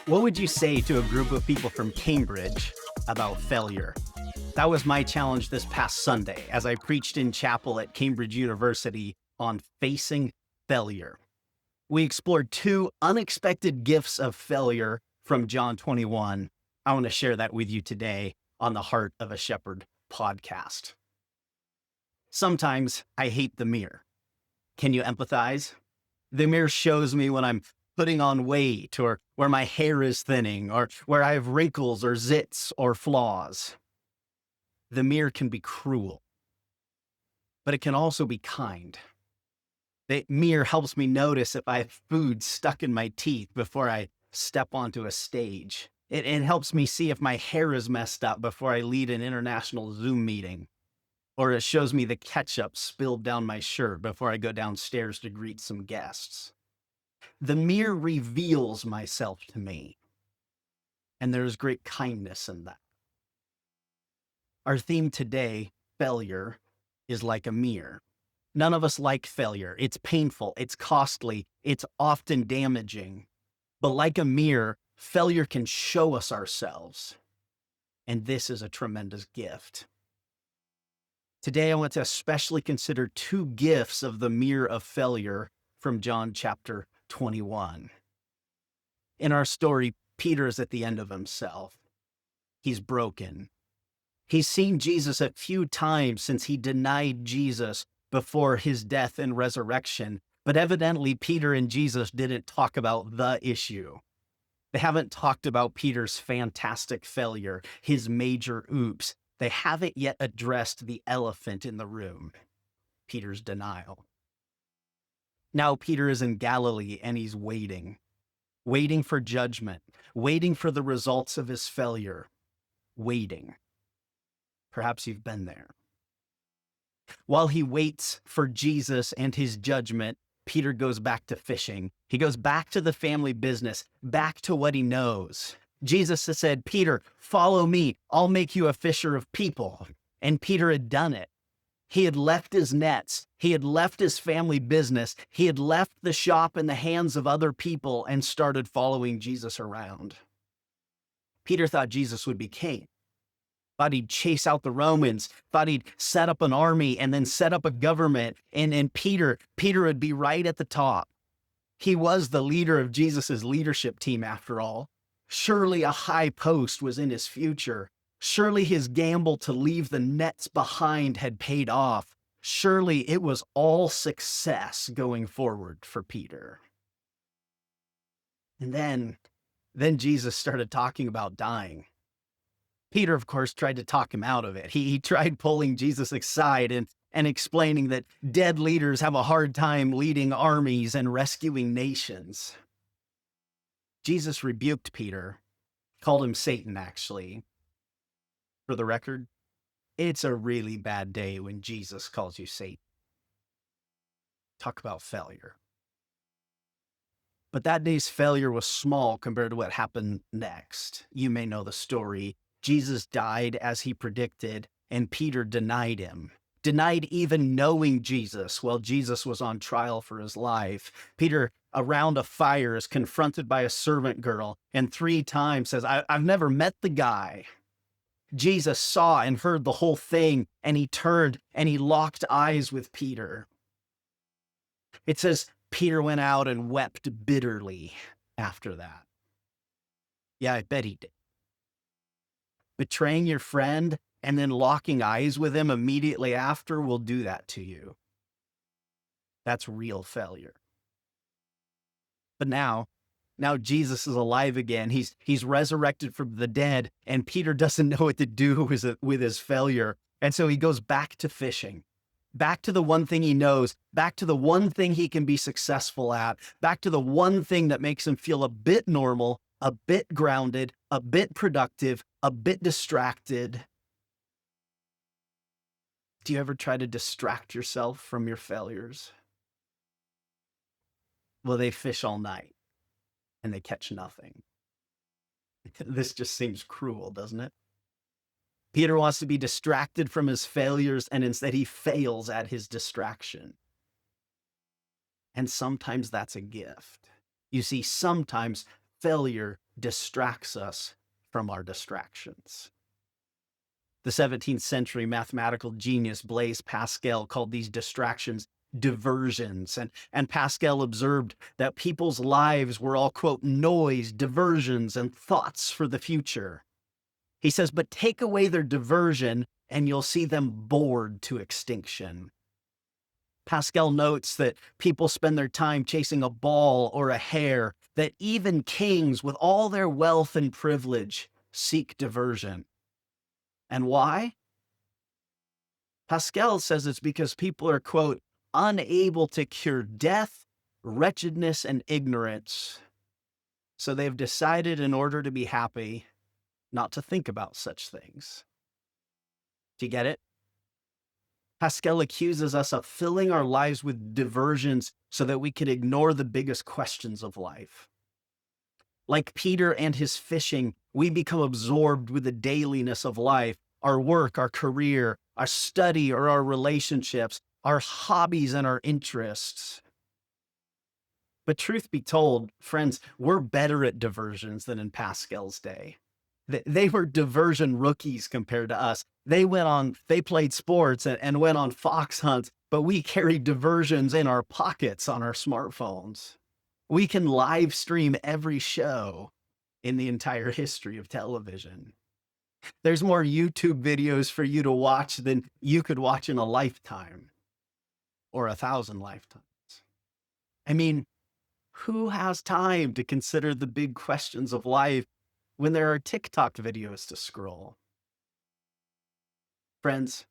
What would you say to a group of people from Cambridge about failure? That was my challenge this past Sunday as I preached in chapel at Cambridge University on facing failure. We explored two unexpected gifts of failure from John 21. I want to share that with you today on the Heart of a Shepherd podcast. Sometimes I hate the mirror. Can you empathize? The mirror shows me when I'm putting on weight, or where my hair is thinning, or where I have wrinkles or zits or flaws. The mirror can be cruel, but it can also be kind. The mirror helps me notice if I have food stuck in my teeth before I step onto a stage. It helps me see if my hair is messed up before I lead an international Zoom meeting. Or it shows me the ketchup spilled down my shirt before I go downstairs to greet some guests. The mirror reveals myself to me, and there is great kindness in that. Our theme today, failure, is like a mirror. None of us like failure. It's painful, it's costly, it's often damaging. But like a mirror, failure can show us ourselves, and this is a tremendous gift. Today, I want to especially consider two gifts of the mirror of failure from John chapter 21. In our story, Peter is at the end of himself. He's broken. He's seen Jesus a few times since he denied Jesus before his death and resurrection, but evidently Peter and Jesus didn't talk about the issue. They haven't talked about Peter's fantastic failure, his major oops. They haven't yet addressed the elephant in the room, Peter's denial. Now Peter is in Galilee and he's waiting for judgment, waiting for the results of his failure, waiting. Perhaps you've been there. While he waits for Jesus and his judgment, Peter goes back to fishing. He goes back to the family business, back to what he knows. Jesus has said, "Peter, follow me. I'll make you a fisher of people." And Peter had done it. He had left his nets. He had left his family business. He had left the shop in the hands of other people and started following Jesus around. Peter thought Jesus would be king. Thought he'd chase out the Romans. Thought he'd set up an army and then set up a government. And Peter would be right at the top. He was the leader of Jesus's leadership team after all. Surely a high post was in his future. Surely his gamble to leave the nets behind had paid off. Surely it was all success going forward for Peter. And then Jesus started talking about dying. Peter, of course, tried to talk him out of it. He tried pulling Jesus aside and explaining that dead leaders have a hard time leading armies and rescuing nations. Jesus rebuked Peter, called him Satan, actually. For the record, it's a really bad day when Jesus calls you Satan. Talk about failure. But that day's failure was small compared to what happened next. You may know the story. Jesus died as he predicted, and Peter denied him. Denied even knowing Jesus while Jesus was on trial for his life. Peter, around a fire, is confronted by a servant girl, and 3 times says, I've never met the guy. Jesus saw and heard the whole thing, and he turned and he locked eyes with Peter. It says Peter went out and wept bitterly after that. Yeah, I bet he did. Betraying your friend and then locking eyes with him immediately after will do that to you. That's real failure. But now Jesus is alive again. He's resurrected from the dead, and Peter doesn't know what to do with his failure. And so he goes back to fishing, back to the one thing he knows, back to the one thing he can be successful at, back to the one thing that makes him feel a bit normal, a bit grounded, a bit productive, a bit distracted. Do you ever try to distract yourself from your failures? Well, they fish all night and they catch nothing. This just seems cruel, doesn't it? Peter wants to be distracted from his failures, and instead he fails at his distraction. And sometimes that's a gift. You see, sometimes failure distracts us from our distractions. The 17th century mathematical genius Blaise Pascal called these distractions diversions. And Pascal observed that people's lives were all, quote, noise, diversions, and thoughts for the future. He says, but take away their diversion and you'll see them bored to extinction. Pascal notes that people spend their time chasing a ball or a hare, that even kings with all their wealth and privilege seek diversion. And why? Pascal says it's because people are, quote, unable to cure death, wretchedness, and ignorance. So they've decided in order to be happy, not to think about such things. Do you get it? Pascal accuses us of filling our lives with diversions so that we can ignore the biggest questions of life. Like Peter and his fishing, we become absorbed with the dailiness of life, our work, our career, our study, or our relationships, our hobbies and our interests. But truth be told, friends, we're better at diversions than in Pascal's day. They were diversion rookies compared to us. They played sports and went on fox hunts, but we carried diversions in our pockets on our smartphones. We can live stream every show in the entire history of television. There's more YouTube videos for you to watch than you could watch in a lifetime or 1,000 lifetimes. I mean, who has time to consider the big questions of life when there are TikTok videos to scroll? Friends,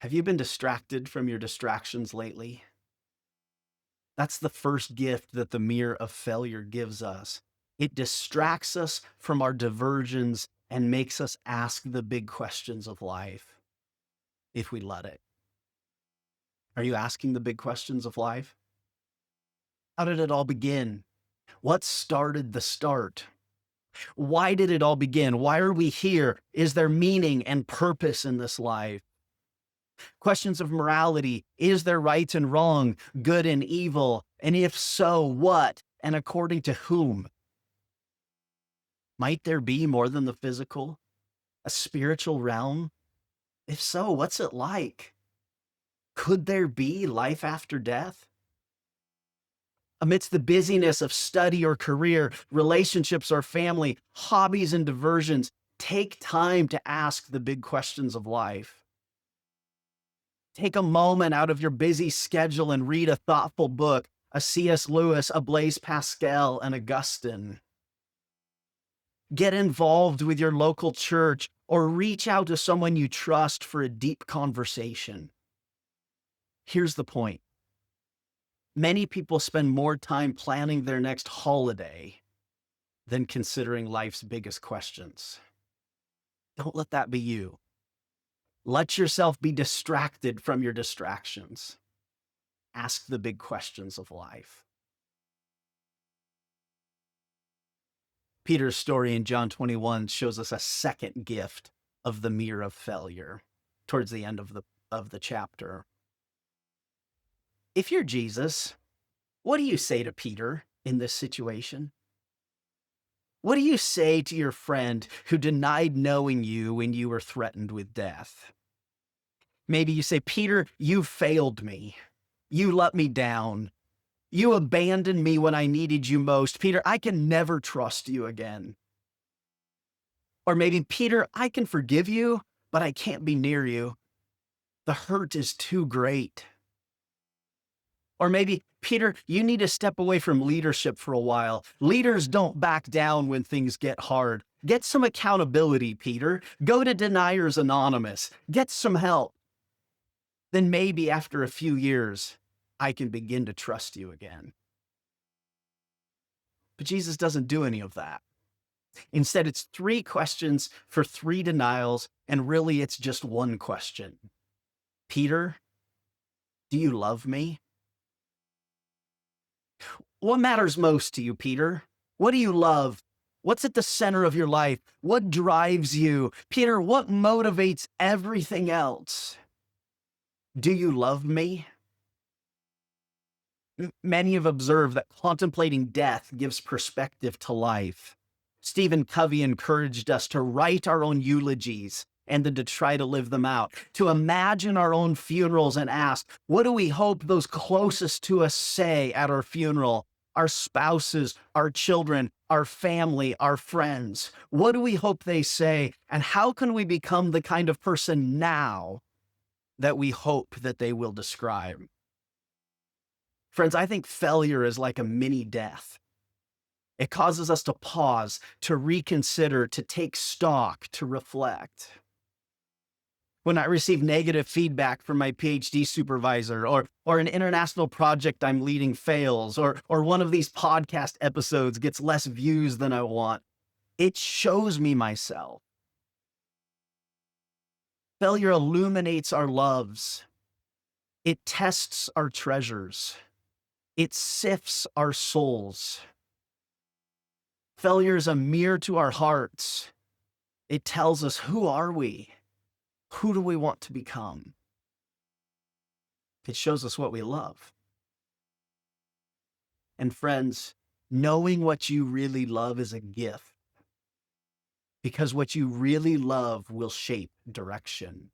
have you been distracted from your distractions lately? That's the first gift that the mirror of failure gives us. It distracts us from our diversions and makes us ask the big questions of life, if we let it. Are you asking the big questions of life? How did it all begin? What started the start? Why did it all begin? Why are we here? Is there meaning and purpose in this life? Questions of morality. Is there right and wrong, good and evil? And if so, what? And according to whom? Might there be more than the physical? A spiritual realm? If so, what's it like? Could there be life after death? Amidst the busyness of study or career, relationships or family, hobbies and diversions, take time to ask the big questions of life. Take a moment out of your busy schedule and read a thoughtful book, a C.S. Lewis, a Blaise Pascal, an Augustine. Get involved with your local church or reach out to someone you trust for a deep conversation. Here's the point. Many people spend more time planning their next holiday than considering life's biggest questions. Don't let that be you. Let yourself be distracted from your distractions. Ask the big questions of life. Peter's story in John 21 shows us a second gift of the mirror of failure towards the end of the chapter. If you're Jesus, what do you say to Peter in this situation? What do you say to your friend who denied knowing you when you were threatened with death? Maybe you say, Peter, you failed me. You let me down. You abandoned me when I needed you most. Peter, I can never trust you again. Or maybe, Peter, I can forgive you, but I can't be near you. The hurt is too great. Or maybe, Peter, you need to step away from leadership for a while. Leaders don't back down when things get hard. Get some accountability, Peter. Go to Deniers Anonymous. Get some help. Then maybe after a few years, I can begin to trust you again. But Jesus doesn't do any of that. Instead, it's 3 questions for 3 denials, and really it's just one question. Peter, do you love me? What matters most to you, Peter? What do you love? What's at the center of your life? What drives you? Peter, what motivates everything else? Do you love me? Many have observed that contemplating death gives perspective to life. Stephen Covey encouraged us to write our own eulogies and then to try to live them out, to imagine our own funerals and ask, what do we hope those closest to us say at our funeral? Our spouses, our children, our family, our friends. What do we hope they say? And how can we become the kind of person now that we hope that they will describe? Friends, I think failure is like a mini death. It causes us to pause, to reconsider, to take stock, to reflect. When I receive negative feedback from my PhD supervisor, or an international project I'm leading fails, or one of these podcast episodes gets less views than I want, it shows me myself. Failure illuminates our loves. It tests our treasures. It sifts our souls. Failure is a mirror to our hearts. It tells us, who are we? Who do we want to become? It shows us what we love. And friends, knowing what you really love is a gift, because what you really love will shape direction.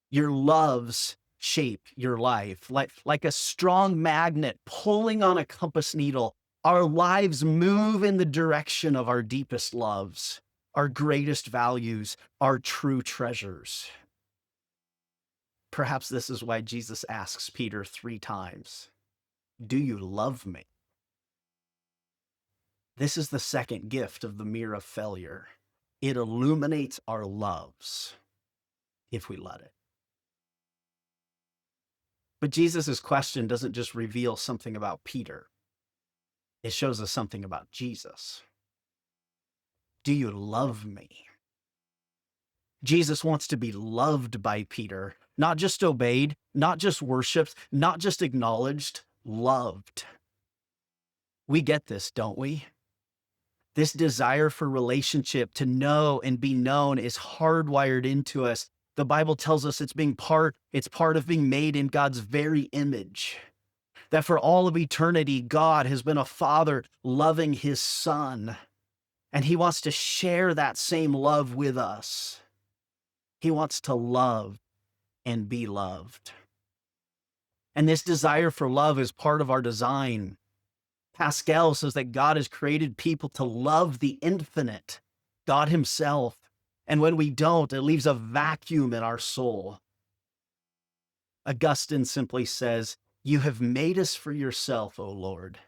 Your loves shape your life. Like a strong magnet pulling on a compass needle, our lives move in the direction of our deepest loves, our greatest values, our true treasures. Perhaps this is why Jesus asks Peter 3 times, do you love me? This is the second gift of the mirror of failure. It illuminates our loves if we let it. But Jesus' question doesn't just reveal something about Peter. It shows us something about Jesus. Do you love me? Jesus wants to be loved by Peter, not just obeyed, not just worshiped, not just acknowledged, loved. We get this, don't we? This desire for relationship, to know and be known, is hardwired into us. The Bible tells us it's part of being made in God's very image. That for all of eternity, God has been a father loving his son, and he wants to share that same love with us. He wants to love and be loved. And this desire for love is part of our design. Pascal says that God has created people to love the infinite, God himself. And when we don't, it leaves a vacuum in our soul. Augustine simply says, you have made us for yourself, O Lord,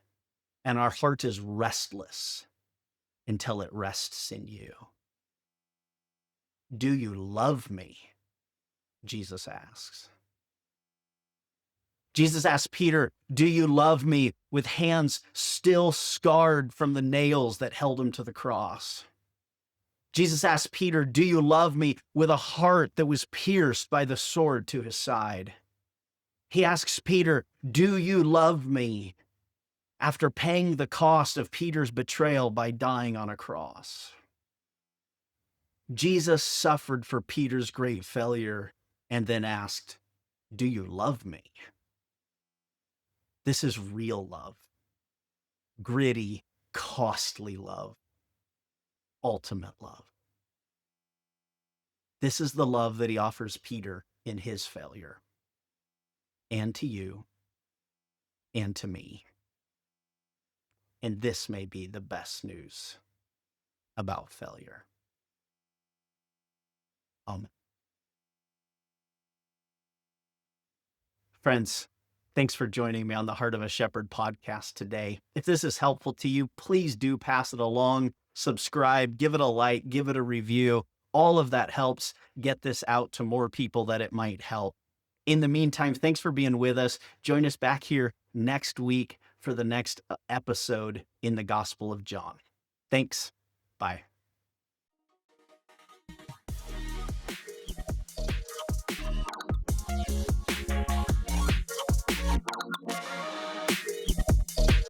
and our heart is restless until it rests in you. Do you love me? Jesus asks. Jesus asked Peter, do you love me, with hands still scarred from the nails that held him to the cross? Jesus asked Peter, do you love me, with a heart that was pierced by the sword to his side? He asks Peter, do you love me, after paying the cost of Peter's betrayal by dying on a cross? Jesus suffered for Peter's great failure and then asked, do you love me? This is real love. Gritty, costly love. Ultimate love. This is the love that he offers Peter in his failure, and to you, and to me. And this may be the best news about failure. Amen. Friends, thanks for joining me on the Heart of a Shepherd podcast today. If this is helpful to you, please do pass it along, subscribe, give it a like, give it a review. All of that helps get this out to more people that it might help. In the meantime, thanks for being with us. Join us back here next week for the next episode in the Gospel of John. Thanks. Bye.